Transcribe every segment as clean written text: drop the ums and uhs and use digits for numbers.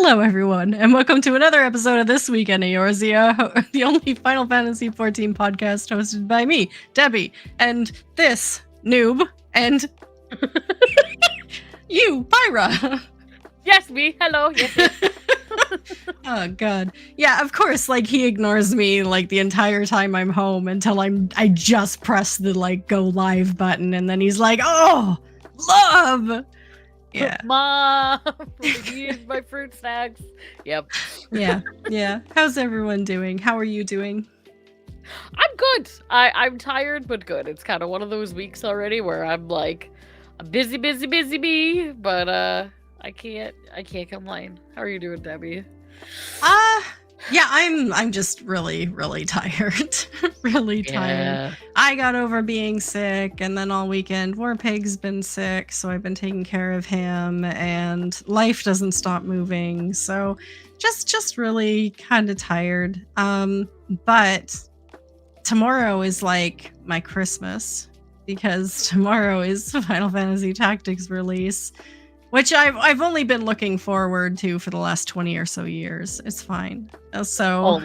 Hello, everyone, and welcome to another episode of This Week in Eorzea, the only Final Fantasy XIV podcast hosted by me, Debbie, and this noob, and you, Pyra. Yes, me. Hello. Yes. Oh God, yeah. Of course, like he ignores me like the entire time I'm home until I just press the like go live button, and then he's like, "Oh, love." Yeah. Mom, use my fruit snacks. Yep. Yeah. How's everyone doing? How are you doing? I'm good. I'm tired, but good. It's kind of one of those weeks already where I'm like, I'm busy, but I can't complain. How are you doing, Debbie? Yeah, I'm just really tired. Really tired. I got over being sick, and then all weekend Warpig's been sick, so I've been taking care of him, and life doesn't stop moving, so just really kind of tired. But tomorrow is like my Christmas, because tomorrow is Final Fantasy Tactics release, which I've only been looking forward to for the last 20 or so years. It's fine. So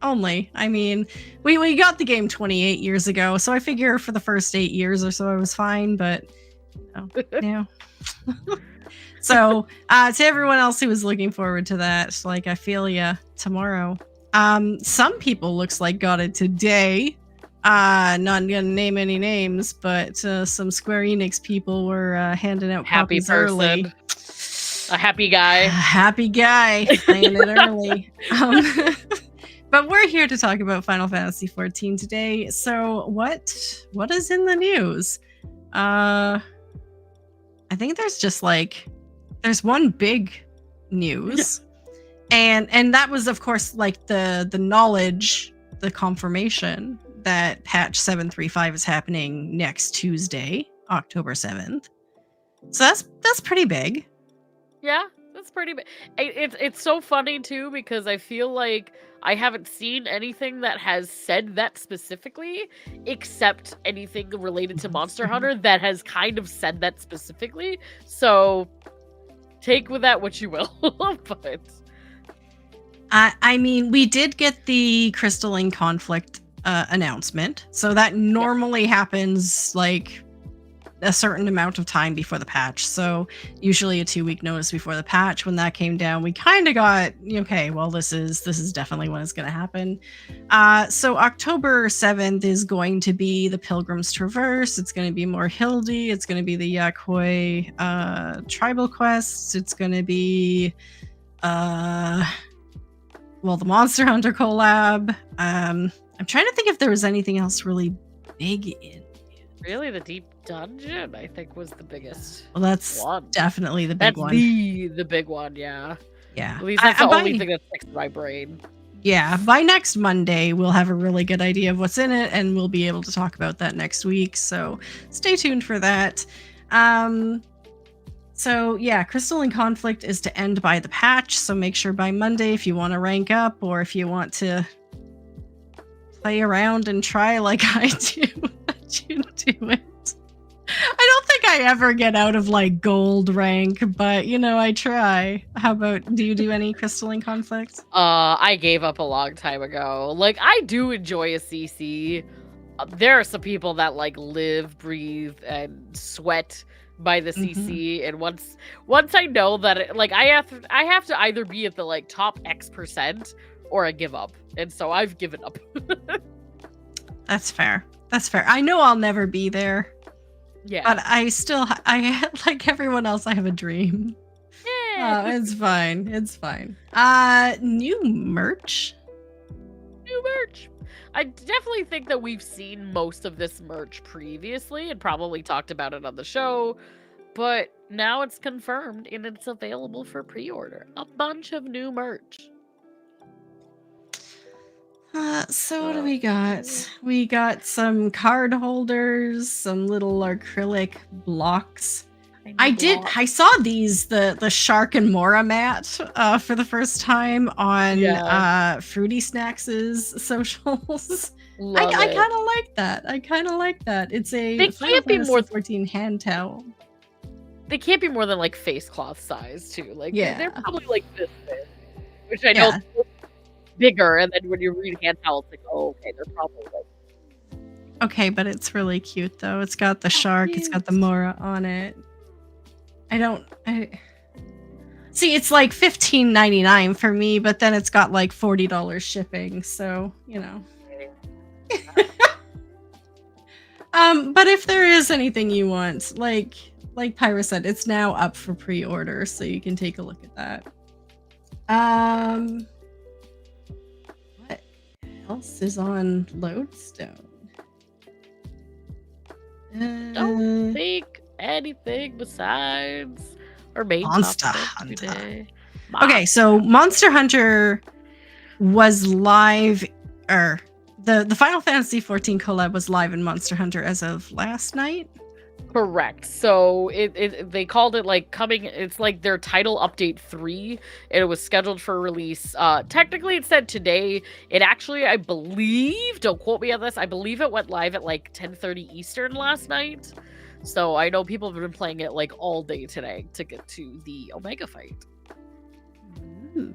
only. I mean, we got the game 28 years ago, so I figure for the first 8 years or so I was fine, but yeah. So to everyone else who was looking forward to that, like I feel ya tomorrow. Some people looks like got it today. Not gonna name any names, but some Square Enix people were handing out copies early. A happy guy. A happy guy playing it early. But we're here to talk about Final Fantasy XIV today. So what is in the news? I think there's just like there's one big news, and that was of course like the knowledge, the confirmation that patch 735 is happening next Tuesday, October 7th. So that's pretty big. Yeah, that's pretty big. It's so funny too because I feel like I haven't seen anything that has said that specifically, except anything related to Monster Hunter that has kind of said that specifically. So take with that what you will. But I mean, we did get the Crystalline Conflict announcement, so that normally happens like a certain amount of time before the patch, so usually a 2-week notice before the patch. When that came down, we kind of got, okay, well this is definitely when it's going to happen. So October 7th is going to be the Pilgrim's Traverse. It's going to be more Hildy. It's going to be the Yakoi tribal quests. It's going to be the Monster Hunter collab. I'm trying to think if there was anything else really big in. Really, the Deep Dungeon, I think, was the biggest. Well, that's definitely the big one. That's the big one, yeah. Yeah. At least that's the only thing that sticks to my brain. Yeah, by next Monday, we'll have a really good idea of what's in it, and we'll be able to talk about that next week, so stay tuned for that. So yeah, Crystalline Conflict is to end by the patch, so make sure by Monday if you want to rank up, or if you want to play around and try like I do, that you do it. I don't think I ever get out of like gold rank, but I try. How about, do you do any Crystalline Conflict? I gave up a long time ago. Like, I do enjoy a CC. There are some people that like live, breathe, and sweat by the CC, and once I know that it, like I have to either be at the like top X% or I give up, and so I've given up. That's fair. I know I'll never be there. Yeah. But I like everyone else, I have a dream. Yeah. Oh, it's fine. New merch. I definitely think that we've seen most of this merch previously and probably talked about it on the show, but now it's confirmed and it's available for pre-order. A bunch of new merch. So what do we got? We got some card holders, some little acrylic blocks. I saw these, the Shark and Mora mat for the first time on Fruity Snacks' socials. I kind of like that. It's a They can't be more 14 hand towel. they can't be more than like face cloth size too. Like they're probably like this big, which I know is bigger. And then when you read hand towel, it's like, oh, okay, they're probably like. Okay, but it's really cute though. It's got the shark. Cute. It's got the Mora on it. See, it's like $15.99 for me, but then it's got like $40 shipping. So, you know. But if there is anything you want, like Pyra said, it's now up for pre-order, so you can take a look at that. What else is on Lodestone? Don't think anything besides our main Monster topic Hunter. Today. Okay, so Monster Hunter was live, or the Final Fantasy XIV collab was live in Monster Hunter as of last night. Correct. So they called it like coming. It's like their title update 3, and it was scheduled for release. Technically, it said today. It actually, I believe, don't quote me on this. I believe it went live at like 10:30 Eastern last night. So I know people have been playing it like all day today to get to the Omega fight. Ooh.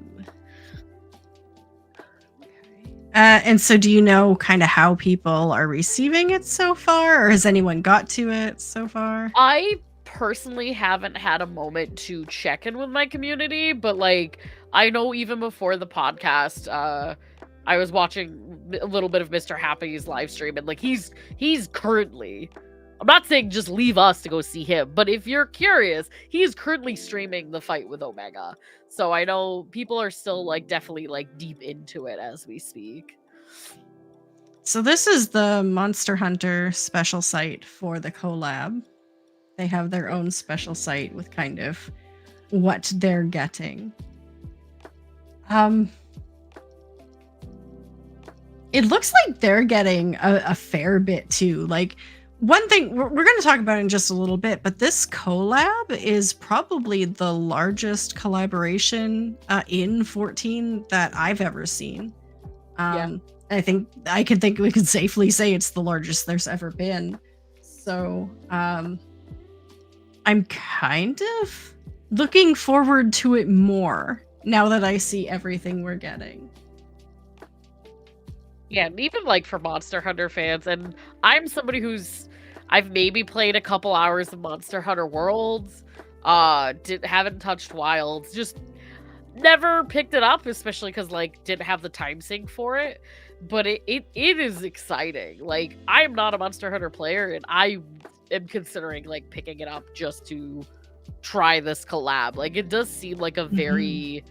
And so do you know kind of how people are receiving it so far, or has anyone got to it so far? I personally haven't had a moment to check in with my community, but like I know even before the podcast, I was watching a little bit of Mr. Happy's live stream, and like he's currently, I'm not saying just leave us to go see him, but if you're curious, he's currently streaming the fight with Omega. So I know people are still like definitely like deep into it as we speak. So this is the Monster Hunter special site for the collab. They have their own special site with kind of what they're getting. It looks like they're getting a fair bit too. Like, one thing we're going to talk about in just a little bit, but this collab is probably the largest collaboration in 14 that I've ever seen. I think we can safely say it's the largest there's ever been. So I'm kind of looking forward to it more now that I see everything we're getting. Yeah, and even like for Monster Hunter fans, and I'm somebody I've maybe played a couple hours of Monster Hunter Worlds, haven't touched Wilds, just never picked it up, especially because like didn't have the time sync for it. But it is exciting. Like, I am not a Monster Hunter player, and I am considering like picking it up just to try this collab. Like, it does seem like a very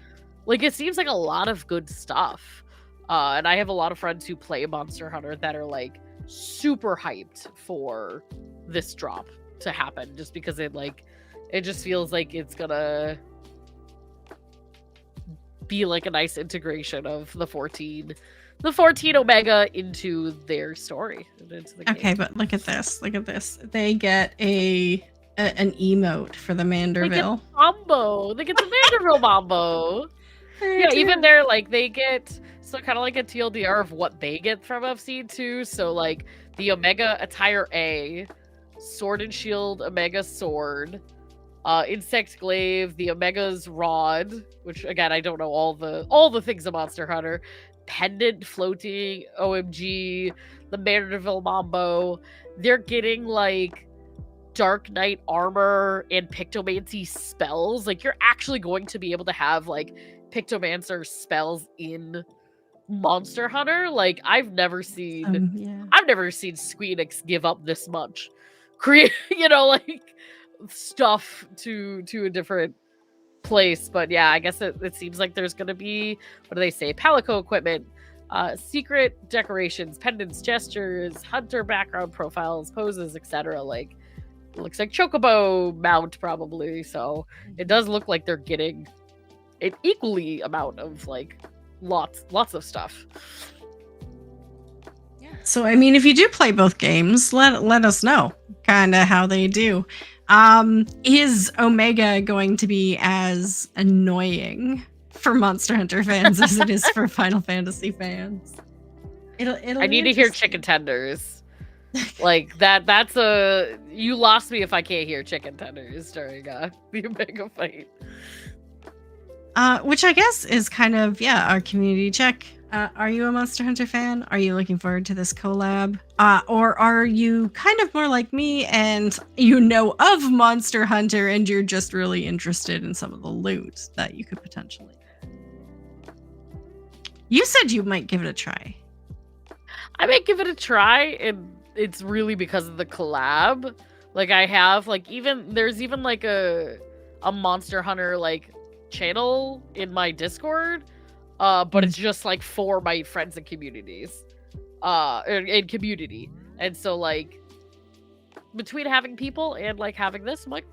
like it seems like a lot of good stuff. And I have a lot of friends who play Monster Hunter that are like super hyped for this drop to happen, just because it just feels like it's gonna be like a nice integration of the 14 Omega into their story. Okay, but look at this. They get an emote for the Manderville. They get the Manderville Mambo. Yeah, even they're like, they get, so kind of like a TLDR of what they get from FC2. So like the Omega Attire A, Sword and Shield Omega Sword, Insect Glaive, the Omega's Rod, which again, I don't know all the things of Monster Hunter, Pendant Floating, OMG, the Manderville Mambo. They're getting like Dark Knight armor and Pictomancy spells. Like, you're actually going to be able to have like Pictomancer spells in Monster Hunter. Like, I've never seen Squeenix give up this much like stuff to a different place. But yeah, I guess it seems like there's gonna be, what do they say, Palico equipment, secret decorations, pendants, gestures, hunter background profiles, poses, etc. Like, it looks like Chocobo mount probably. So it does look like they're getting an equally amount of like lots of stuff. Yeah. So I mean, if you do play both games, let us know kind of how they do. Is Omega going to be as annoying for Monster Hunter fans as it is for Final Fantasy fans? I need to hear chicken tenders. Like that's a you lost me if I can't hear chicken tenders during the Omega fight. Which I guess is kind of our community check. Are you a Monster Hunter fan? Are you looking forward to this collab? Or are you kind of more like me and you know of Monster Hunter and you're just really interested in some of the loot that you could potentially get? You said you might give it a try. I might give it a try, and it's really because of the collab. Like I have there's even like a Monster Hunter like channel in my Discord, but it's just like for my friends and communities, in community. And so like between having people and like having this, I'm like,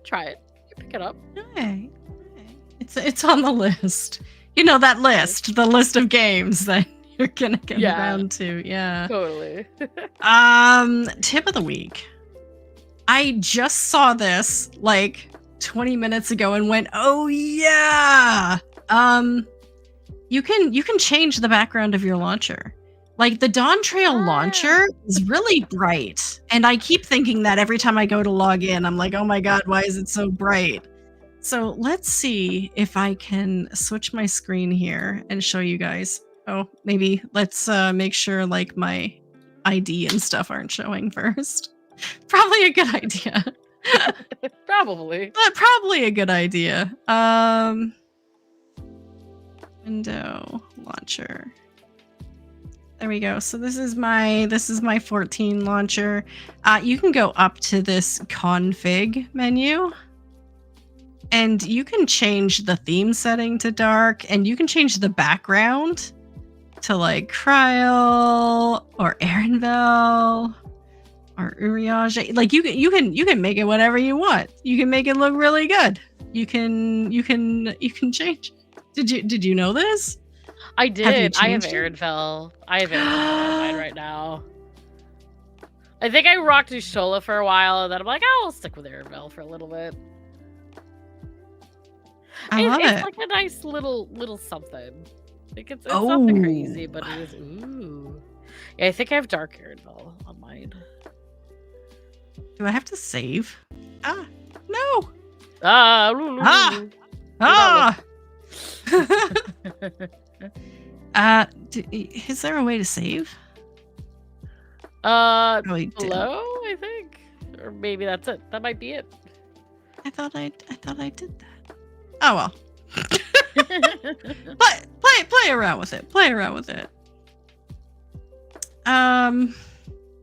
try it, pick it up. Okay. It's on the list. You know that list, the list of games that you're gonna get around to. Yeah, totally. Tip of the week. I just saw this like 20 minutes ago and went, oh yeah. You can change the background of your launcher. Like the Dawn Trail launcher is really bright, and I keep thinking that every time I go to log in. I'm like, oh my god, why is it so bright? So let's see if I can switch my screen here and show you guys. Oh, maybe let's make sure like my ID and stuff aren't showing first. Probably a good idea. Probably a good idea. Window launcher. There we go. So this is my 14 launcher. You can go up to this config menu, and you can change the theme setting to dark, and you can change the background to like Kryl or Erenvel or Eorzea. Like you can make it whatever you want. You can make it look really good. You can change. Did you know this? I did. I have Erenvel. I have Erenvel on mine right now. I think I rocked Ushola for a while, and then I'm like, oh, I'll stick with Erenvel for a little bit. It's like a nice little something. I think it's nothing crazy, but it is. Ooh. Yeah, I think I have Dark Erenvel on mine. Do I have to save? No. Is there a way to save? Hello, I think, or maybe that's it. That might be it. I thought I did that. Oh well. Play around with it.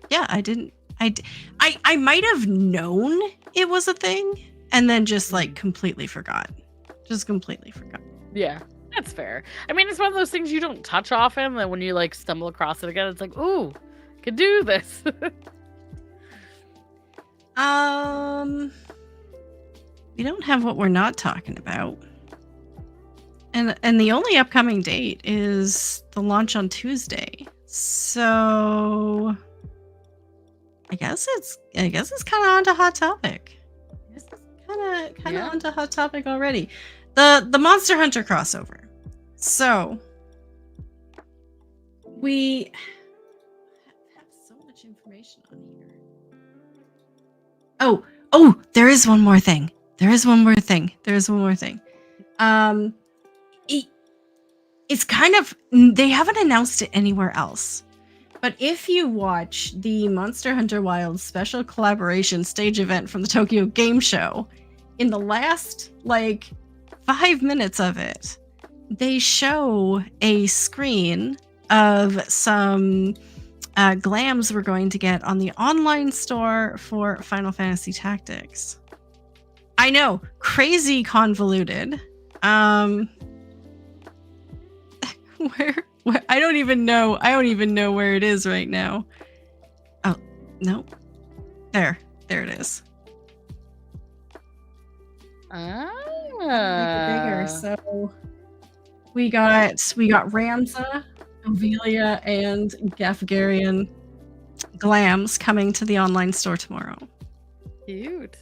Yeah, I didn't. I might have known it was a thing, and then just like completely forgot. Yeah, that's fair. I mean, it's one of those things you don't touch often, that when you like stumble across it again, it's like, ooh, could do this. We don't have what we're not talking about. And the only upcoming date is the launch on Tuesday. So I guess it's kind of onto Hot Topic. Kind of onto Hot Topic already. The Monster Hunter crossover. So we have so much information on here. Oh, there is one more thing. It's kind of, they haven't announced it anywhere else. But if you watch the Monster Hunter Wilds special collaboration stage event from the Tokyo Game Show, in the last, 5 minutes of it, they show a screen of some glams we're going to get on the online store for Final Fantasy Tactics. I know, crazy convoluted. Where I don't even know where it is right now. Oh, no. There it is. Bigger. So we got Ramza, Ovelia, and Gafgarian glams coming to the online store tomorrow. Cute.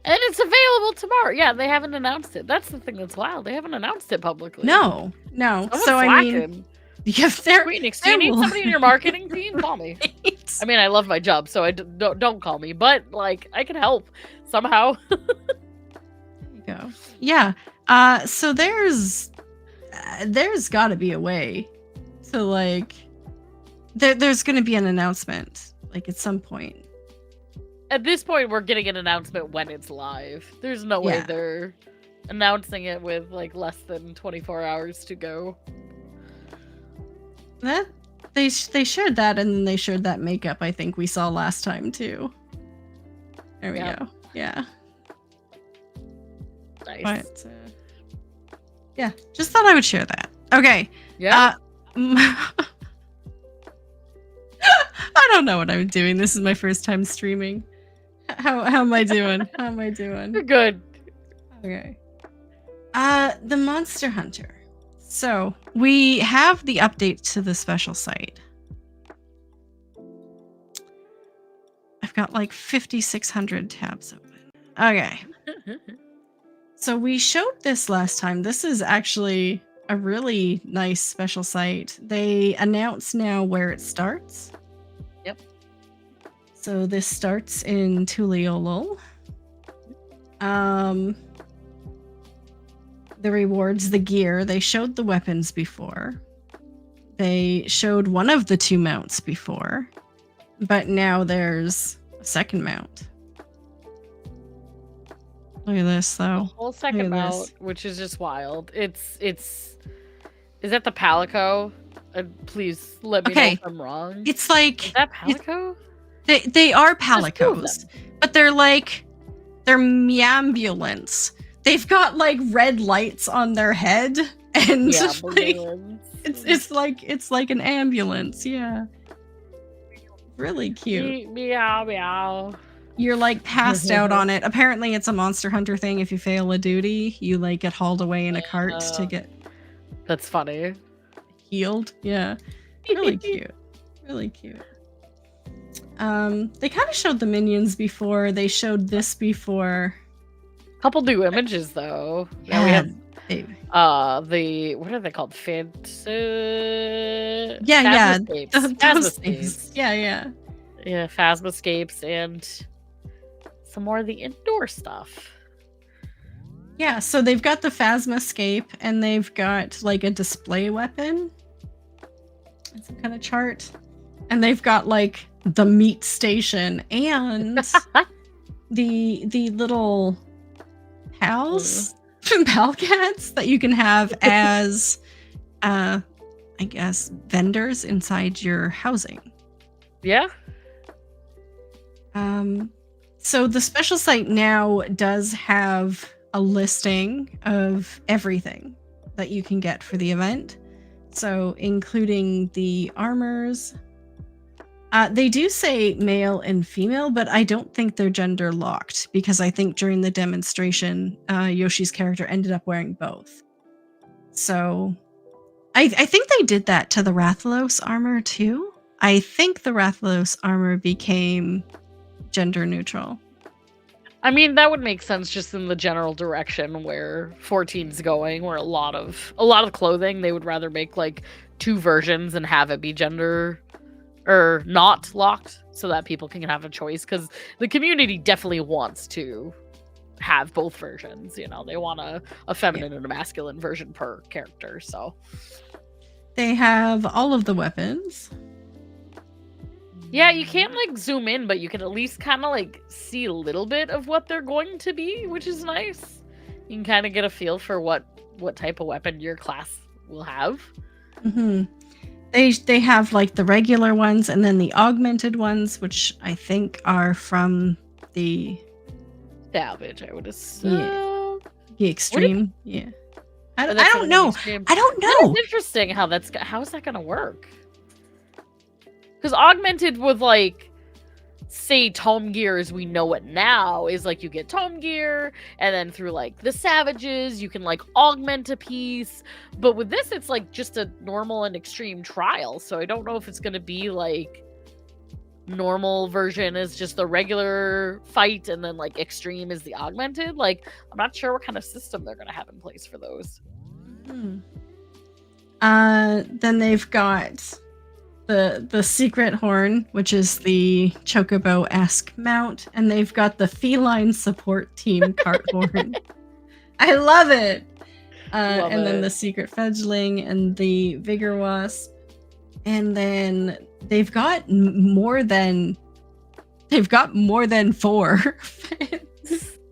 And it's available tomorrow. Yeah, they haven't announced it. That's the thing that's wild. They haven't announced it publicly. No. Someone's So slacking. I mean, if they're Phoenix, do you need somebody in your marketing team? Call me. I mean, I love my job, so don't call me, but like I can help somehow. There you go. Yeah. So there's got to be a way to like there's going to be an announcement like at some point. At this point, we're getting an announcement when it's live. There's no way they're announcing it with like less than 24 hours to go. That they shared that, and then they shared that makeup I think we saw last time too. There we go. Yeah. Nice. But, yeah, just thought I would share that. Okay. Yeah. I don't know what I'm doing. This is my first time streaming. How am I doing? How am I doing? You're good. Okay. The Monster Hunter. So we have the update to the special site. I've got like 5,600 tabs open. Okay. So we showed this last time. This is actually a really nice special site. They announce now where it starts. Yep. So this starts in Tuliolul. The rewards, the gear. They showed the weapons before. They showed one of the 2 mounts before. But now there's a second mount. Look at this, though. The whole second mount, which is just wild. Is that the Palico? Please let me know if I'm wrong. It's like... Is that Palico? They are Palicos. But they're Meambulance. They've got like red lights on their head, and like, it's like an ambulance. Yeah, really cute. Meow meow. You're like passed out on it. Apparently, it's a Monster Hunter thing. If you fail a duty, you like get hauled away in a cart to get. That's funny. Healed. Yeah, really cute. Really cute. They kind of showed the minions before. They showed this before. Couple new images though. Yeah, we have the what are they called? Phasmascapes. Yeah. Yeah, Phasmascapes and some more of the indoor stuff. Yeah, so they've got the Phasmascape and they've got like a display weapon. Some kind of chart. And they've got like the meat station and the little pals, pal cats that you can have as, I guess, vendors inside your housing. Yeah. So the special site now does have a listing of everything that you can get for the event. So including the armors. They do say male and female, but I don't think they're gender locked because I think during the demonstration, Yoshi's character ended up wearing both. So I think they did that to the Rathalos armor too. I think the Rathalos armor became gender neutral. I mean, that would make sense just in the general direction where 14's going, where a lot of clothing, they would rather make like 2 versions and have it be gender or not locked so that people can have a choice, because the community definitely wants to have both versions. You know, they want a feminine and a masculine version per character. So they have all of the weapons. Yeah, you can't like zoom in, but you can at least kind of like see a little bit of what they're going to be, which is nice. You can kind of get a feel for what type of weapon your class will have. Mm-hmm. They have like the regular ones and then the augmented ones, which I think are from the salvage, I would assume. The extreme. Yeah. I don't know. I don't know. It's interesting how is that gonna work? Because augmented with like, say, tome gear as we know it now is like you get tome gear, and then through like the savages you can like augment a piece, but with this it's like just a normal and extreme trial. So I don't know if it's gonna be like normal version is just the regular fight and then like extreme is the augmented. Like, I'm not sure what kind of system they're gonna have in place for those. Then they've got the secret horn, which is the Chocobo-esque mount, and they've got the feline support team cart horn. I love it. Then the secret fledgling and the vigor wasp, and then they've got more than 4.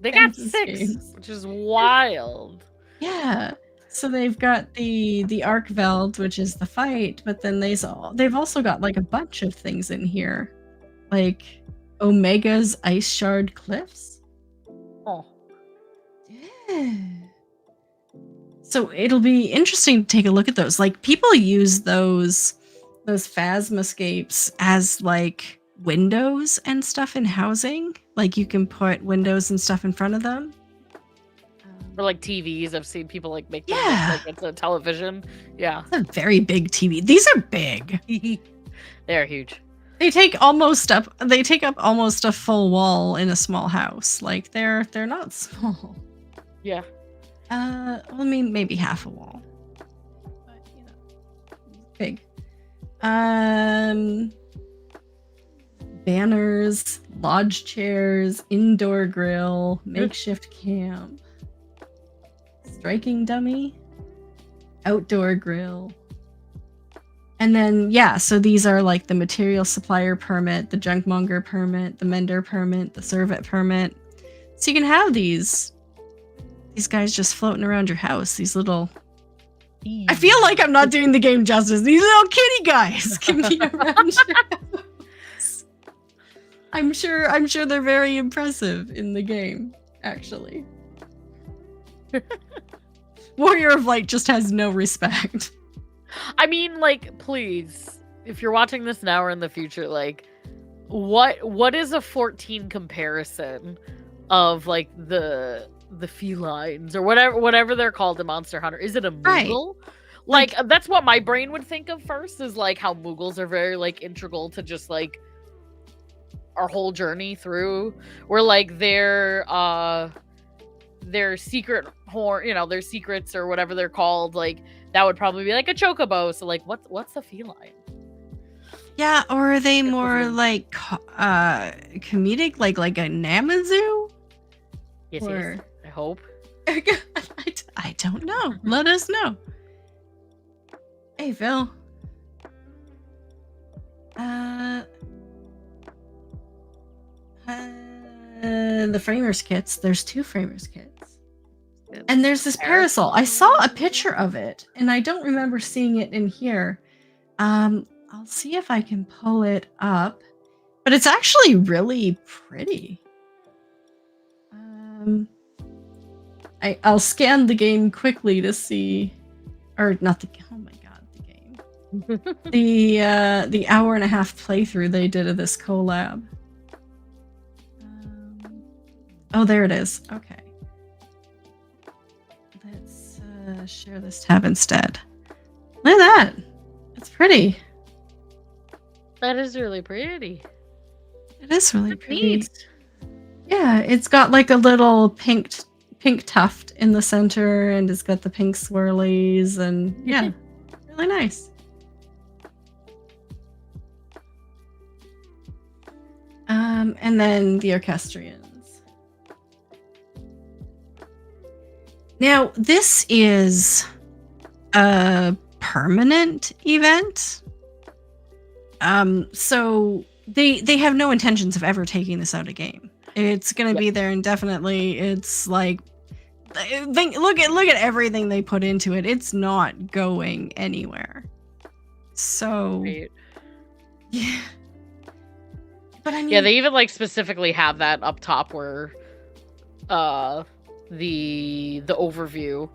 They got 6, which is wild. Yeah. So they've got the Arkveld, which is the fight, but then they've also got like a bunch of things in here, like Omega's Ice Shard Cliffs. Oh. Yeah. So it'll be interesting to take a look at those. Like, people use those phasmascapes as like windows and stuff in housing. Like, you can put windows and stuff in front of them. Or like TVs. I've seen people like make them like it's a television. Yeah. It's a very big TV. These are big. They're huge. They take up almost a full wall in a small house. Like, they're not small. Yeah. Well, I mean, maybe half a wall. But, you know, big. Banners, lodge chairs, indoor grill, makeshift camp, striking dummy, outdoor grill. And then, yeah, so these are like the material supplier permit, the junkmonger permit, the mender permit, the servant permit. So you can have these guys just floating around your house. These little... I feel like I'm not doing the game justice. These little kitty guys can be around your house. I'm sure they're very impressive in the game, actually. Warrior of Light just has no respect. I mean, like, please, if you're watching this now or in the future, like, what is a 14 comparison of like the felines or whatever they're called in Monster Hunter? Is it a Moogle? Right. Like, that's what my brain would think of first, is like how Moogles are very like integral to just like our whole journey through, where like their secret horn, you know, their secrets or whatever they're called, like that would probably be like a chocobo. So like what's a feline? Yeah, or are they more like comedic, like a Namazu? Yes, yes. I hope. I don't know. Let us know. Hey, Phil. The framers kits. There's 2 framers kits. And there's this parasol. I saw a picture of it, and I don't remember seeing it in here. I'll see if I can pull it up. But it's actually really pretty. I'll scan the game quickly to see, or not the, oh my god, the game. The hour and a half playthrough they did of this collab. Oh, there it is. Okay. Let's share this tab instead. Look at that. It's pretty. That is really pretty. It is really pretty. Neat. Yeah, it's got like a little pink tuft in the center, and it's got the pink swirlies, and yeah, really nice. And then the Orchestrions. Now, this is a permanent event. So they have no intentions of ever taking this out of game. It's gonna be there indefinitely. It's like, look at everything they put into it. It's not going anywhere. So, right. Yeah. But I mean, yeah, they even like specifically have that up top where, the overview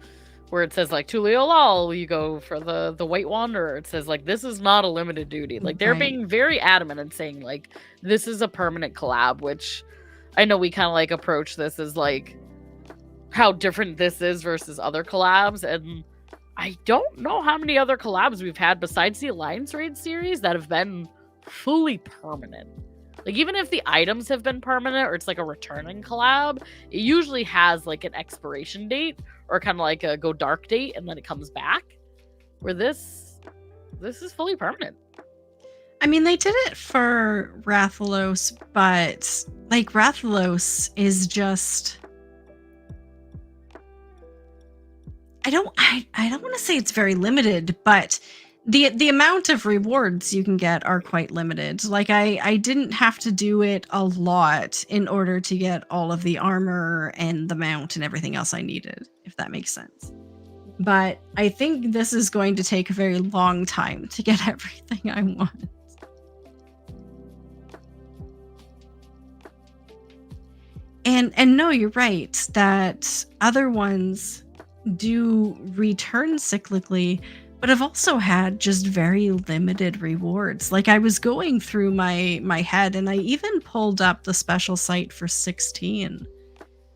where it says like Tuliolal, you go for the white one, or it says like this is not a limited duty. Like they're being very adamant and saying like this is a permanent collab, which I know we kind of like approach this as like how different this is versus other collabs, and I don't know how many other collabs we've had besides the Alliance Raid series that have been fully permanent. Like, even if the items have been permanent or it's like a returning collab, it usually has like an expiration date or kind of like a go dark date, and then it comes back. Where this is fully permanent. I mean, they did it for Rathalos, but like Rathalos is just I don't want to say it's very limited, but the amount of rewards you can get are quite limited. Like I didn't have to do it a lot in order to get all of the armor and the mount and everything else I needed, if that makes sense. But I think this is going to take a very long time to get everything I want. And no, you're right that other ones do return cyclically, but I've also had just very limited rewards. Like I was going through my head and I even pulled up the special site for 16.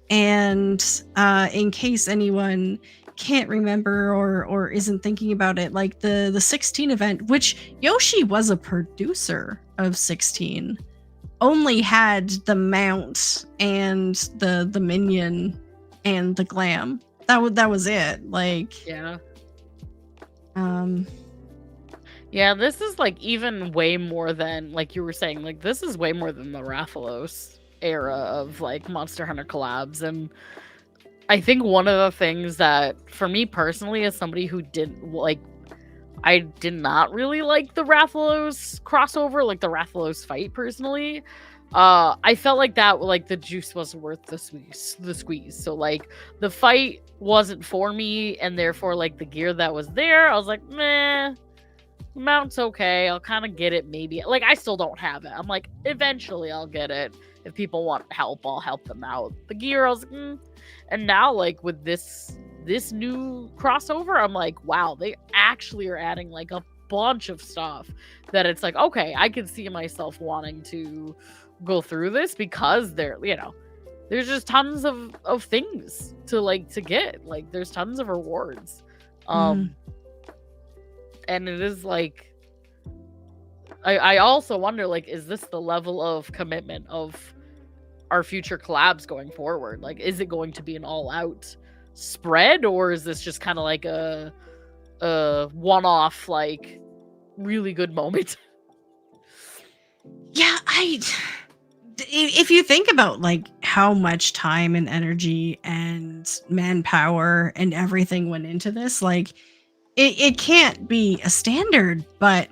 And in case anyone can't remember or isn't thinking about it, like the 16 event, which Yoshi was a producer of 16, only had the mount and the minion and the glam. That was it. Like yeah. Yeah, this is like even way more than, like you were saying, like this is way more than the Rathalos era of like Monster Hunter collabs. And I think one of the things that for me personally, as somebody who I did not really like the Rathalos crossover, like the Rathalos fight personally. I felt like that, like the juice wasn't worth the squeeze. So like the fight wasn't for me, and therefore like the gear that was there, I was like, meh, mount's okay. I'll kind of get it maybe. Like I still don't have it. I'm like, eventually I'll get it. If people want help, I'll help them out. The gear, I was like, And now like with this new crossover, I'm like, wow, they actually are adding like a bunch of stuff that it's like, okay, I can see myself wanting to go through this because there's just tons of things to get. Like there's tons of rewards. And it is like I also wonder, like, is this the level of commitment of our future collabs going forward? Like, is it going to be an all-out spread, or is this just kind of like a one-off, like, really good moment? Yeah, if you think about like how much time and energy and manpower and everything went into this, like it can't be a standard. But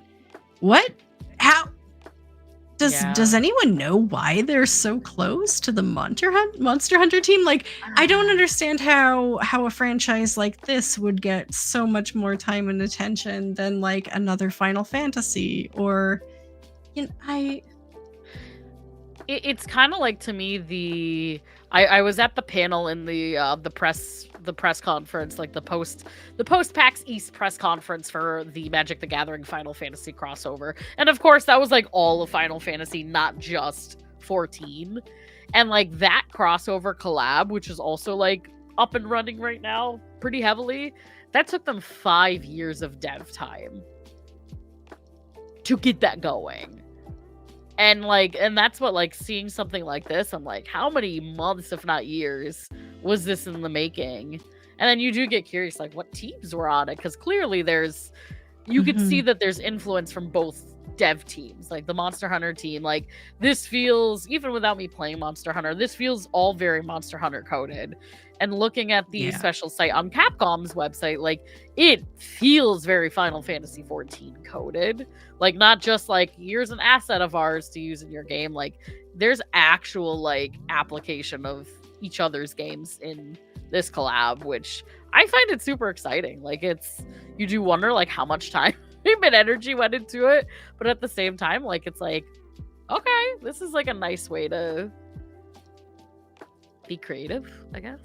how does anyone know why they're so close to the Monster Hunter team? Like I don't understand how a franchise like this would get so much more time and attention than like another Final Fantasy or It's kind of like, to me, I was at the panel in the press conference, like the post PAX East press conference for the Magic the Gathering Final Fantasy crossover, and of course that was like all of Final Fantasy, not just 14. And like that crossover collab, which is also like up and running right now pretty heavily, that took them 5 years of dev time to get that going. And that's what, like, seeing something like this, I'm like, how many months, if not years, was this in the making? And then you do get curious, like, what teams were on it? Because clearly you could see that there's influence from both dev teams. Like, the Monster Hunter team, like, this feels, even without me playing Monster Hunter, this feels all very Monster Hunter coded. And looking at the special site on Capcom's website, like, it feels very Final Fantasy 14 coded. Like, not just like, here's an asset of ours to use in your game. Like, there's actual like application of each other's games in this collab, which I find it super exciting. Like, you do wonder like how much time and energy went into it, but at the same time, like, it's like, okay, this is like a nice way to be creative, I guess.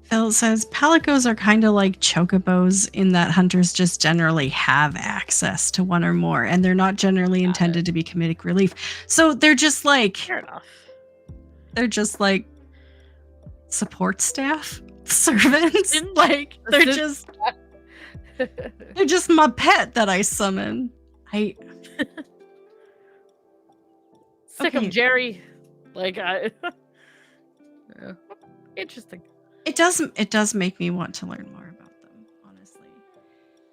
Phil says palicos are kind of like chocobos in that hunters just generally have access to one or more, and they're not generally intended to be comedic relief. So they're just like, fair enough. They're just like support staff, servants. Like they're just my pet that I summon. Sick of Jerry. Like interesting. It does make me want to learn more about them, honestly.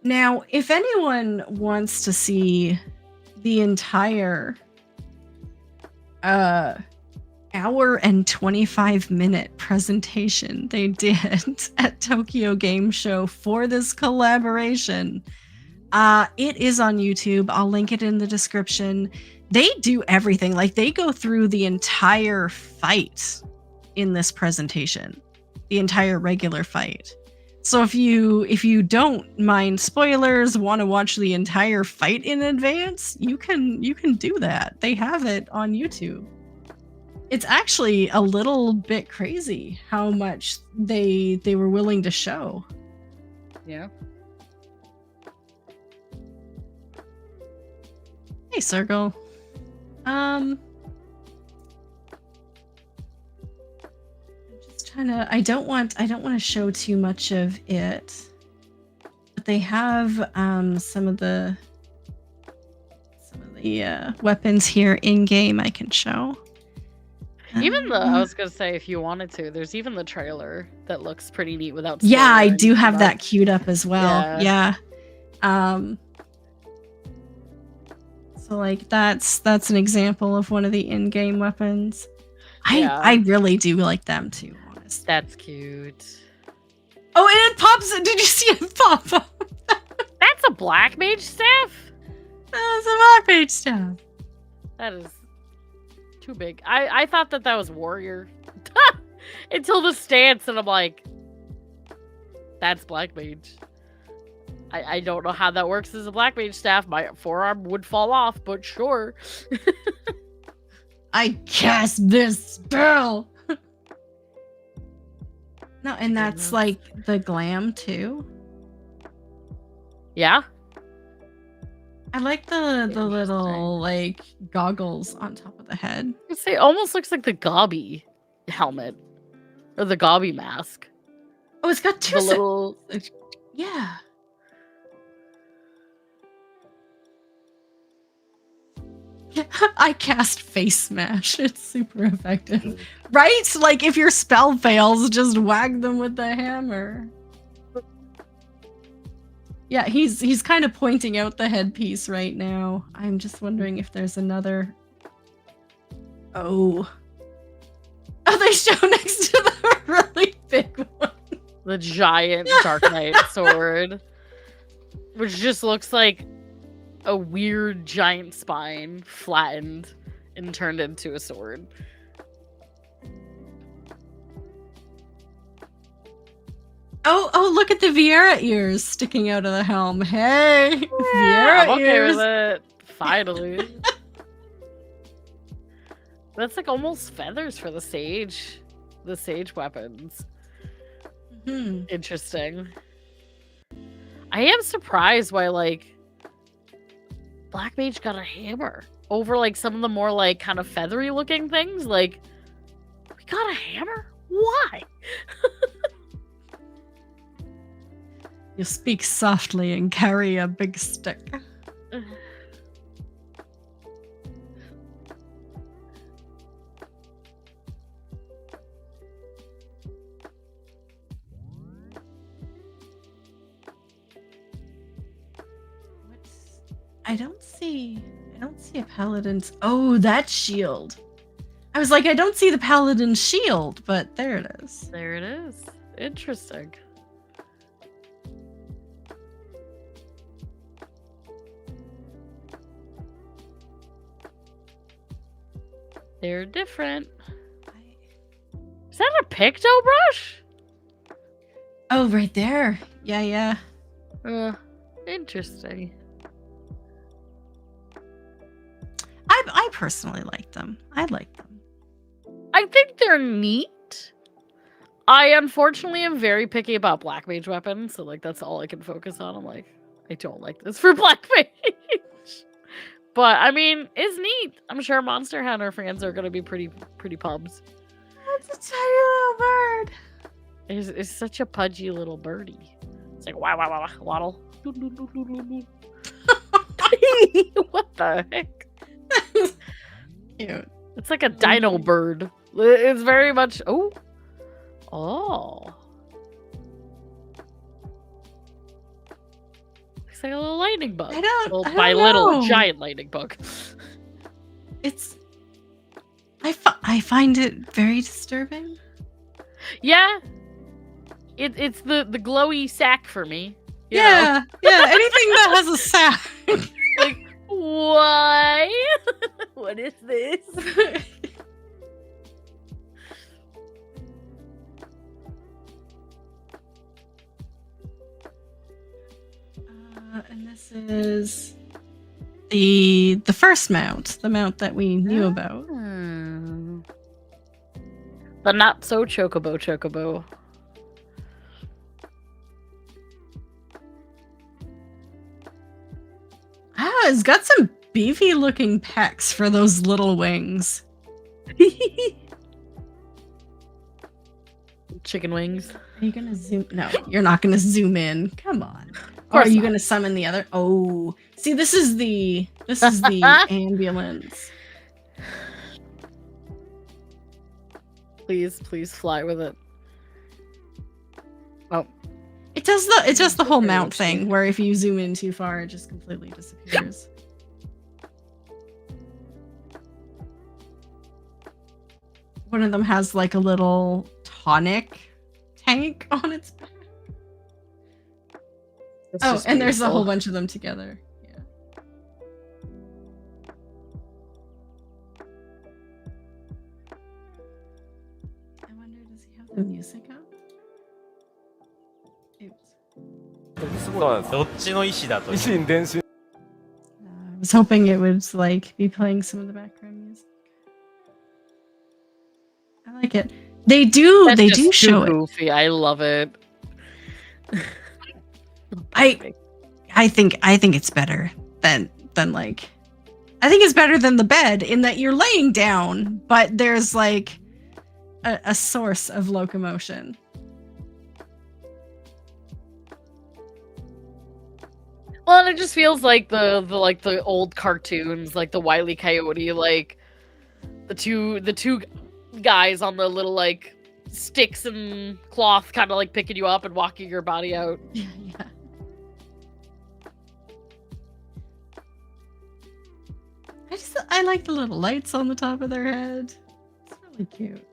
Now, if anyone wants to see the entire hour and 25-minute presentation they did at Tokyo Game Show for this collaboration. It is on YouTube. I'll link it in the description. They do everything. Like, they go through the entire fight in this presentation, the entire regular fight. So if you don't mind spoilers, want to watch the entire fight in advance, you can do that. They have it on YouTube. It's actually a little bit crazy how much they were willing to show. Yeah. Hey, Circle. I don't want to show too much of it, but they have some of the weapons here in game I can show. Even I was gonna say, if you wanted to, there's even the trailer that looks pretty neat without. Yeah, I do have that queued up as well. Yeah. So like that's an example of one of the in-game weapons. I really do like them too. That's cute. Oh, and it pops. Did you see it pop up? That's a black mage staff? That's a black mage staff. That is too big. I thought that was warrior. Until the stance, and I'm like, that's black mage. I don't know how that works as a black mage staff. My forearm would fall off, but sure. I cast this spell. No, and that's like the glam too. Yeah. I like the little like goggles on top of the head. It almost looks like the Gobby helmet or the Gobby mask. Oh, it's got two little. Yeah. I cast face smash. It's super effective. Right? Like if your spell fails, just whack them with the hammer. Yeah, he's kind of pointing out the headpiece right now. I'm just wondering if there's another. Oh, they show next to the really big one. The giant Dark Knight sword. Which just looks like a weird giant spine flattened and turned into a sword. Oh, look at the Vieira ears sticking out of the helm. Hey, yeah, Vieira I'm okay ears. With it. Finally. That's like almost feathers for the sage weapons. Mm-hmm. Interesting. I am surprised why like Black Mage got a hammer over like some of the more like kind of feathery looking things. Like, we got a hammer? Why? You speak softly and carry a big stick. I don't see a paladin's. Oh, that shield. I was like, I don't see the paladin's shield, but there it is. There it is. Interesting. They're different. Is that a picto brush? Oh, right there. Yeah. Interesting. I personally like them. I like them. I think they're neat. I unfortunately am very picky about Black Mage weapons, so like that's all I can focus on. I'm like, I don't like this for Black Mage. But I mean, it's neat. I'm sure Monster Hunter fans are gonna be pretty pumped. That's a tiny little bird. It's such a pudgy little birdie. It's like wow, waddle. What the heck? Cute. It's like a dino bird. It's very much. Oh. looks like a little lightning bug. I don't by little, know. giant lightning bug. It's. I find it very disturbing. Yeah. It's the glowy sack for me. Yeah. Yeah. Anything that has a sack. Like, why? What is this? And this is the first mount, the mount that we knew about. The not so chocobo. Ah, it's got some beefy looking pecs for those little wings. Chicken wings. Are you gonna zoom? No, you're not gonna zoom in. Come on. Or are you gonna summon the other? Oh, see, this is the ambulance. Please fly with it. Oh, it does the whole mount thing where if you zoom in too far, it just completely disappears. One of them has like a little tonic tank on its back. Oh, and there's a whole bunch of them together. Yeah. I wonder, does he have the music up? Oops. I was hoping it would like be playing some of the background music. I like it. They do show goofy. It. I love it. I think it's better than like I think it's better than the bed in that you're laying down, but there's like a source of locomotion. Well, and it just feels like the old cartoons, like the Wile E. Coyote, like the two guys on the little like sticks and cloth, kind of like picking you up and walking your body out. Yeah. I like the little lights on the top of their head. It's really cute.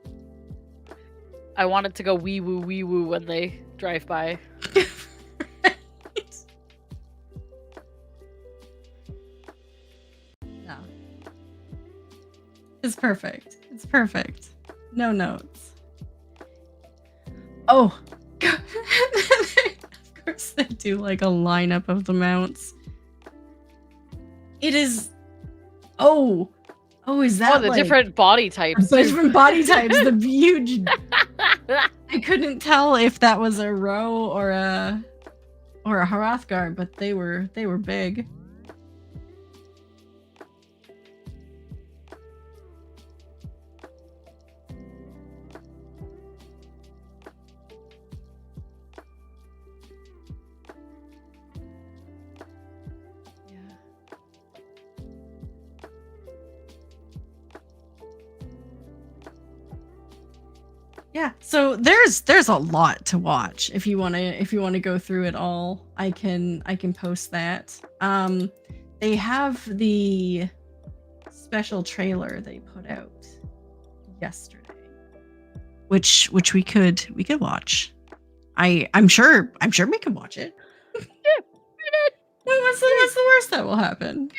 I want it to go wee woo when they drive by. Right. No. It's perfect. It's perfect. No notes. Oh. Of course they do like a lineup of the mounts. It is. Oh, is that the like, different body types? The different body types. The huge. I couldn't tell if that was a row or a Hrothgar, but they were big. Yeah, so there's a lot to watch. If you wanna go through it all, I can post that. They have the special trailer they put out yesterday, which we could watch. I'm sure we can watch it. Yeah, what's the worst that will happen?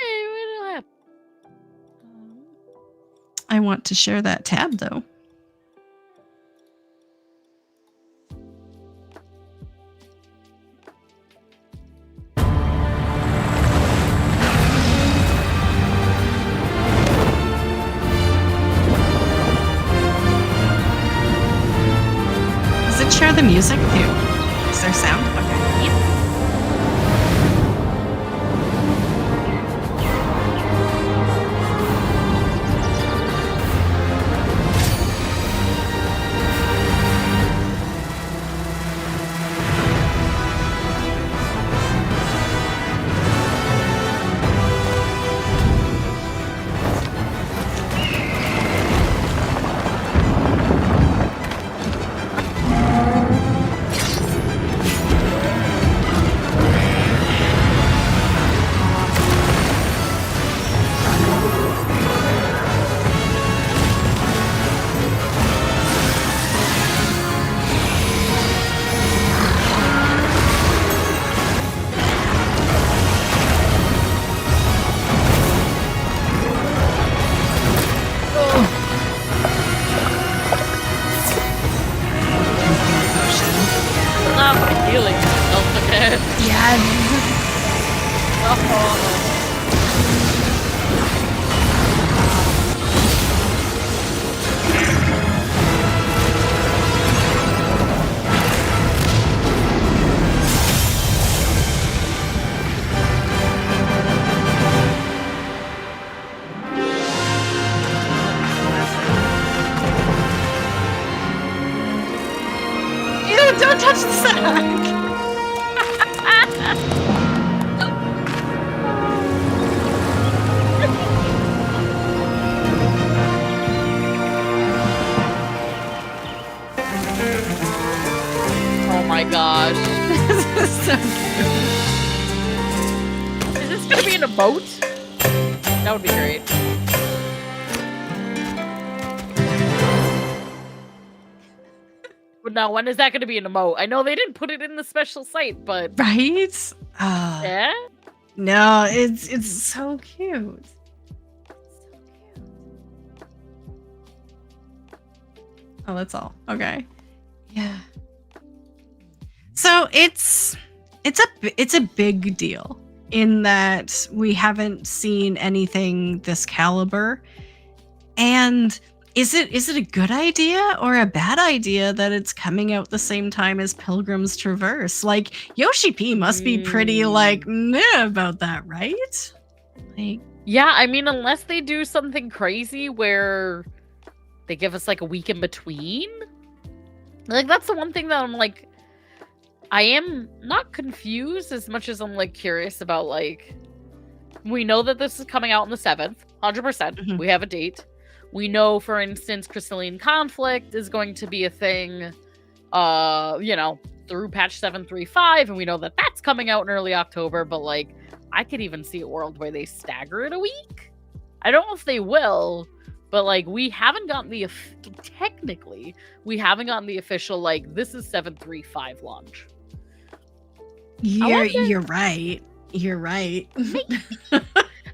I want to share that tab though. Does it share the music too? Is there sound? Okay. Yep. bad. Oh. Ew, don't touch the sack. Oh my gosh. This is so cute. Is this gonna be in a boat? That would be great. But now, when is that gonna be in a moat? I know they didn't put it in the special site, but Right? yeah. No, it's so cute. Oh, that's all. Okay. Yeah. So it's a big deal in that we haven't seen anything this caliber. And is it a good idea or a bad idea that it's coming out the same time as Pilgrim's Traverse? Like, Yoshi P must be pretty like meh about that, right? Like, yeah, I mean, unless they do something crazy where they give us like a week in between. Like, that's the one thing that I'm like, I am not confused as much as I'm like curious about. Like, we know that this is coming out on the 7th, 100%. We have a date. We know, for instance, Crystalline Conflict is going to be a thing, you know, through patch 7.3.5, and we know that that's coming out in early October, but, like, I could even see a world where they stagger it a week. I don't know if they will, but, like, we haven't gotten the, technically, we haven't gotten the official, like, this is 7.3.5 launch. you're right. You're right. And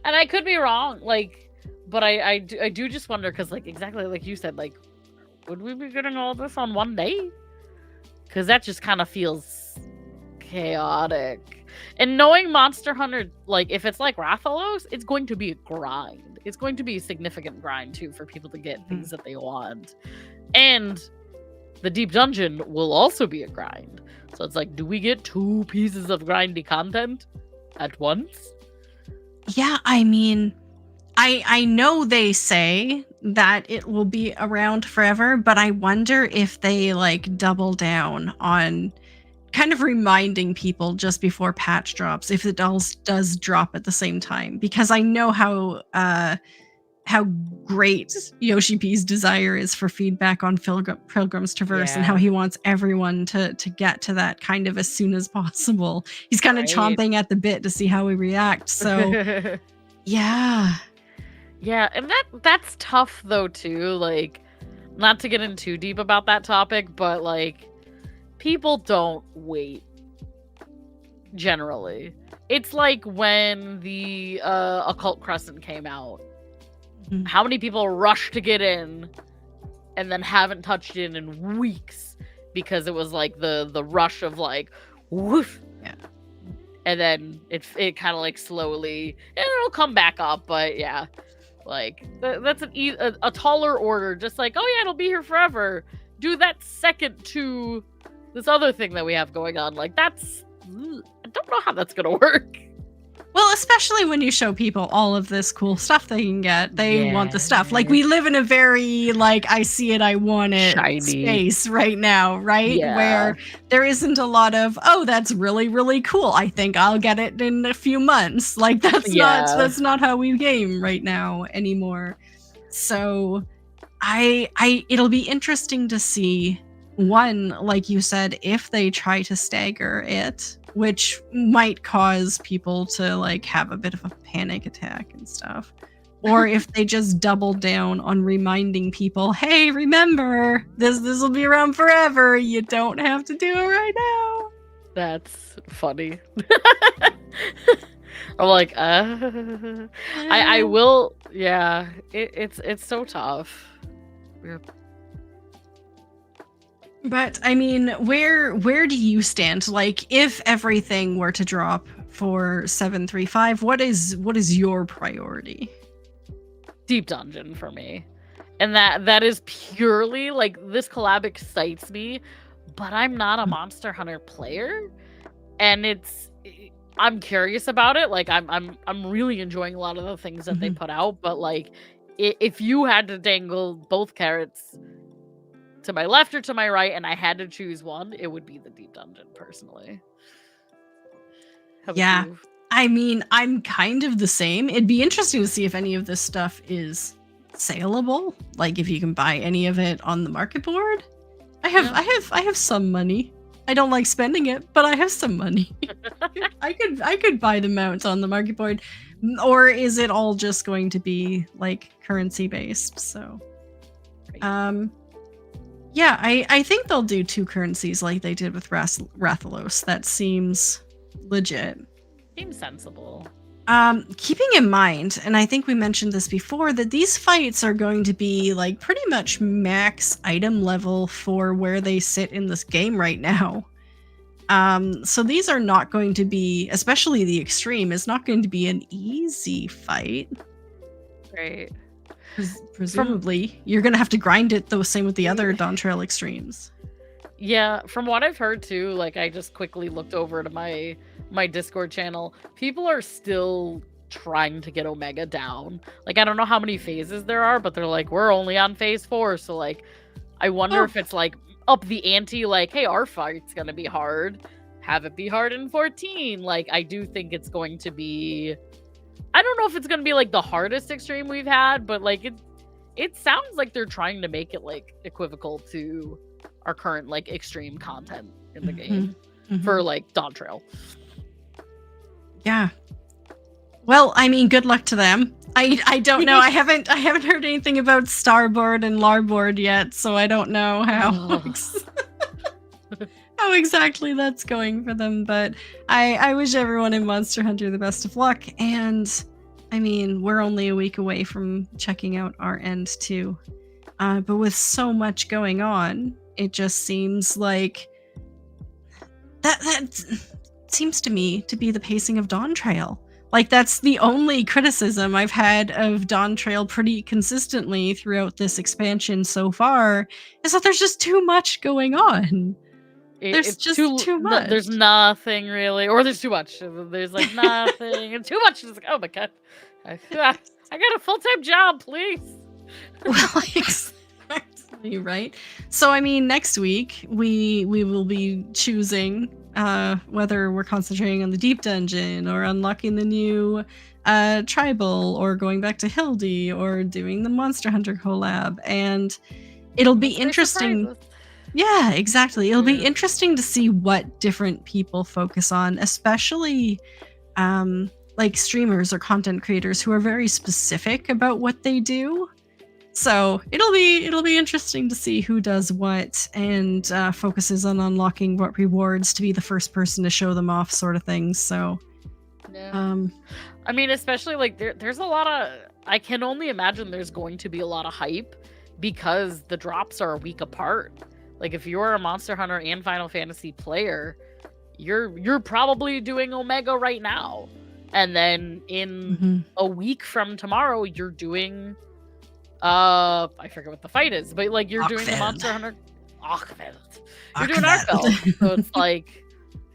I could be wrong, like, but I do just wonder, because, like, exactly like you said, like, would we be getting all this on one day? Because that just kind of feels chaotic. And knowing Monster Hunter, like, if it's like Rathalos, it's going to be a grind. It's going to be a significant grind, too, for people to get things that they want. And the Deep Dungeon will also be a grind. So it's like, do we get 2 pieces of grindy content at once? Yeah, I mean, I know they say that it will be around forever, but I wonder if they like double down on kind of reminding people just before patch drops if it does drop at the same time, because I know how great Yoshi P's desire is for feedback on Pilgrim's Traverse and how he wants everyone to get to that kind of as soon as possible. He's kind of chomping at the bit to see how we react. So yeah. Yeah, and that's tough though too, like, not to get in too deep about that topic, but like, people don't wait generally. It's like when the Occult Crescent came out. How many people rush to get in and then haven't touched in weeks because it was like the rush of like woof. Yeah. And then it kind of like slowly, and it'll come back up, but yeah. Like, that's a taller order. Just like, oh yeah, it'll be here forever. Do that second to this other thing that we have going on. Like, I don't know how that's gonna work. Well, especially when you show people all of this cool stuff they can get. They want the stuff. Like, we live in a very, like, I see it, I want it shiny space right now, right? Yeah. Where there isn't a lot of, oh, that's really, really cool. I think I'll get it in a few months. Like, that's not how we game right now anymore. So it'll be interesting to see, one, like you said, if they try to stagger it, which might cause people to like have a bit of a panic attack and stuff. Or if they just double down on reminding people, hey, remember, this will be around forever. You don't have to do it right now. That's funny. I'm like, I will, yeah, it's so tough. But I mean, where do you stand? Like, if everything were to drop for 735, what is your priority? Deep Dungeon for me. And that is purely like, this collab excites me, but I'm not a Monster Hunter player, and I'm curious about it. Like, I'm really enjoying a lot of the things that they put out, but like, if you had to dangle both carrots to my left or to my right and I had to choose one, it would be the Deep Dungeon personally. Yeah. I mean, I'm kind of the same. It'd be interesting to see if any of this stuff is saleable, like if you can buy any of it on the market board. I have some money. I don't like spending it, but I have some money. I could buy the mount on the market board. Or is it all just going to be like currency based? So yeah, I think they'll do 2 currencies like they did with Rathalos. That seems legit. Seems sensible. Keeping in mind, and I think we mentioned this before, that these fights are going to be like pretty much max item level for where they sit in this game right now. So these are not going to be, especially the extreme, is not going to be an easy fight. Right. Presumably, you're going to have to grind it the same with the other Dawn Trail extremes. Yeah, from what I've heard too, like I just quickly looked over to my Discord channel. People are still trying to get Omega down. Like, I don't know how many phases there are, but they're like, we're only on phase 4. So like, I wonder if it's like up the ante, like, hey, our fight's gonna be hard. Have it be hard in 14. Like, I do think it's going to be, I don't know if it's gonna be like the hardest extreme we've had, but like it sounds like they're trying to make it like equivocal to our current like extreme content in the game for like Dawn Trail. Yeah. Well, I mean, good luck to them. I don't know. I haven't heard anything about Starboard and Larboard yet, so I don't know how how exactly that's going for them. But I wish everyone in Monster Hunter the best of luck. And I mean, we're only a week away from checking out our end too. But with so much going on, it just seems like that seems to me to be the pacing of Dawn Trail. Like, that's the only criticism I've had of Dawn Trail pretty consistently throughout this expansion so far, is that there's just too much going on. There's just too much. There's nothing really, or there's too much. There's like nothing and too much. It's like, oh my god, I got a full-time job, please. Well, exactly, right? So, I mean, next week we will be choosing whether we're concentrating on the Deep Dungeon or unlocking the new Tribal or going back to Hildy or doing the Monster Hunter collab. And it'll be interesting. Yeah, exactly. It'll be interesting to see what different people focus on, especially like streamers or content creators who are very specific about what they do. So it'll be interesting to see who does what and focuses on unlocking what rewards to be the first person to show them off, sort of things. So, yeah. I mean, especially like there's a lot of, I can only imagine there's going to be a lot of hype because the drops are a week apart. Like, if you're a Monster Hunter and Final Fantasy player, you're probably doing Omega right now, and then in a week from tomorrow, you're doing. I forget what the fight is, but like you're doing the Monster Hunter Achveld. You're doing Achveld. So it's like,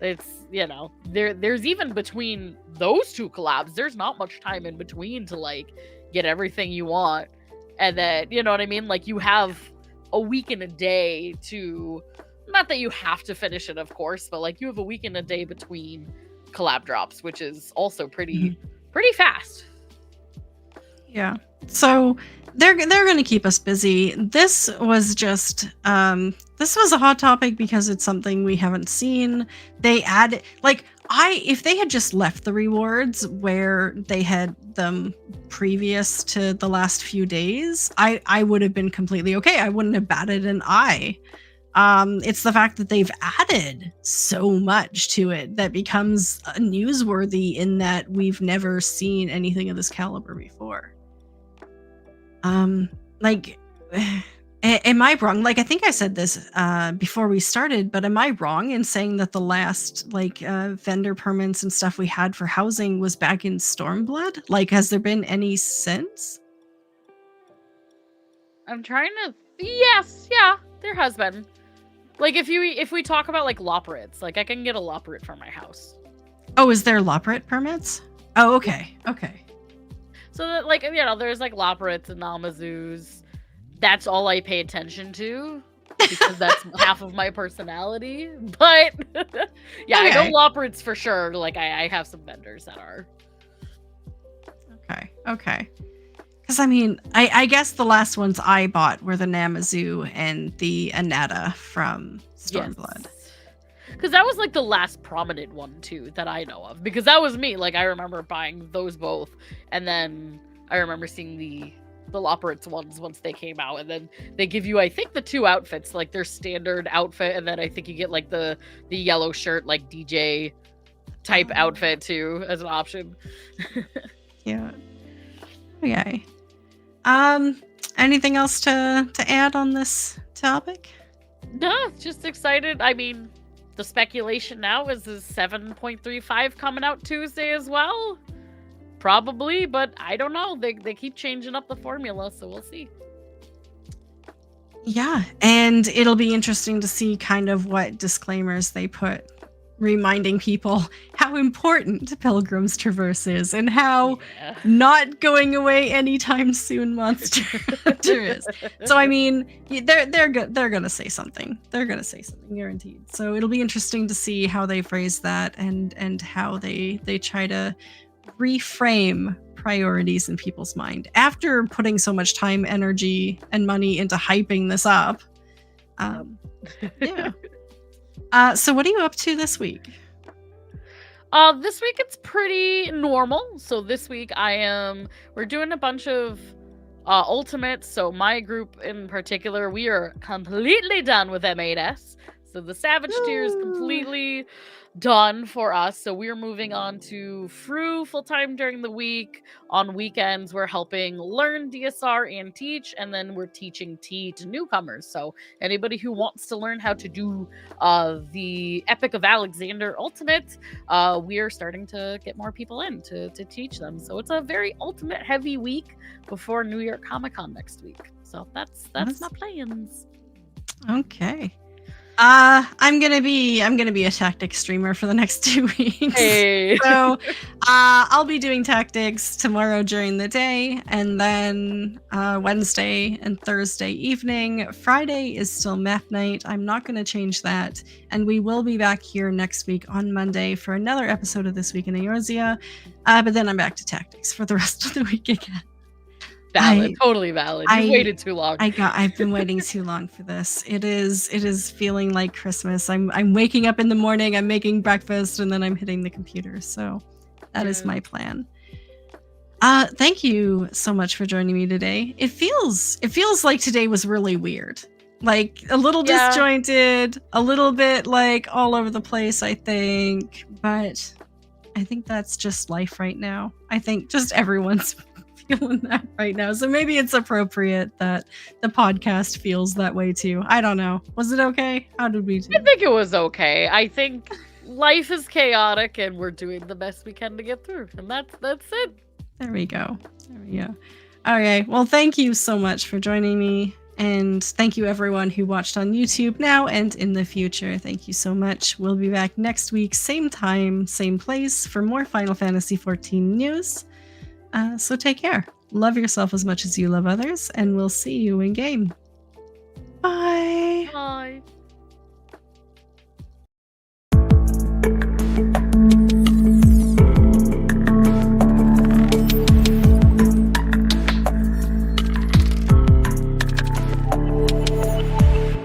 it's, you know, there's even between those two collabs, there's not much time in between to like get everything you want. And then, you know what I mean? Like, you have a week and a day to, not that you have to finish it, of course, but like you have a week and a day between collab drops, which is also pretty fast. Yeah. So they're going to keep us busy. This was just this was a hot topic because it's something we haven't seen. They add, like, if they had just left the rewards where they had them previous to the last few days, I would have been completely okay. I wouldn't have batted an eye. It's the fact that they've added so much to it that becomes newsworthy, in that we've never seen anything of this caliber before. Like, Am I wrong? Like, I think I said this before we started, but am I wrong in saying that the last like vendor permits and stuff we had for housing was back in Stormblood? Like, has there been any since? I'm trying to. Yes, yeah, there has been. Like, if we talk about like Loporrits, like I can get a Loporrit for my house. Oh, is there Loporrit permits? Oh, okay, okay. So that, like, you know, there's like Loporrits and Namazus. That's all I pay attention to because that's half of my personality. But yeah, okay. I know Loporrits for sure. Like, I have some vendors that are. Okay. Because I mean, I guess the last ones I bought were the Namazu and the Anata from Stormblood. Because that was like the last prominent one too that I know of. Because that was me. Like, I remember buying those both, and then I remember seeing the Loporrits ones once they came out, and then they give you, I think, the 2 outfits, like their standard outfit, and then I think you get like the yellow shirt, like DJ type outfit too as an option. Yeah. Okay. Anything else to add on this topic? No, just excited. I mean, the speculation now is 7.35 coming out Tuesday as well. Probably, but I don't know. They keep changing up the formula, so we'll see. Yeah, and it'll be interesting to see kind of what disclaimers they put, reminding people how important Pilgrim's Traverse is and how not going away anytime soon Monster Hunter is. So I mean, they're gonna say something. They're gonna say something, guaranteed. So it'll be interesting to see how they phrase that and how they try to reframe priorities in people's mind after putting so much time, energy, and money into hyping this up. Yeah. So what are you up to this week? This week it's pretty normal. So this week we're doing a bunch of ultimates. So my group in particular, we are completely done with M8S. So the Savage tier is completely done for us. So we're moving on to Fru full-time during the week. On weekends, we're helping learn DSR and teach, and then we're teaching T to newcomers. So anybody who wants to learn how to do the Epic of Alexander Ultimate, we are starting to get more people in to teach them. So it's a very ultimate heavy week before New York Comic Con next week. So that's my plans. Okay. I'm gonna be a tactics streamer for the next 2 weeks. Hey. So I'll be doing tactics tomorrow during the day, and then Wednesday and Thursday evening. Friday is still math night. I'm not gonna change that, and we will be back here next week on Monday for another episode of This Week in Eorzea. But then I'm back to tactics for the rest of the week again. Valid, totally valid. You waited too long. I've been waiting too long for this. It is feeling like Christmas. I'm waking up in the morning, I'm making breakfast, and then I'm hitting the computer. So that is my plan. Thank you so much for joining me today. It feels like today was really weird. Like a little disjointed, a little bit like all over the place, I think. But I think that's just life right now. I think just everyone's feeling that right now. So maybe it's appropriate that the podcast feels that way too. I don't know. Was it okay? How did we do? I think it was okay. I think life is chaotic and we're doing the best we can to get through. And that's it. There we go. Okay. Well, thank you so much for joining me. And thank you everyone who watched on YouTube now and in the future. Thank you so much. We'll be back next week, same time, same place for more Final Fantasy XIV news. So take care. Love yourself as much as you love others, and we'll see you in game. Bye.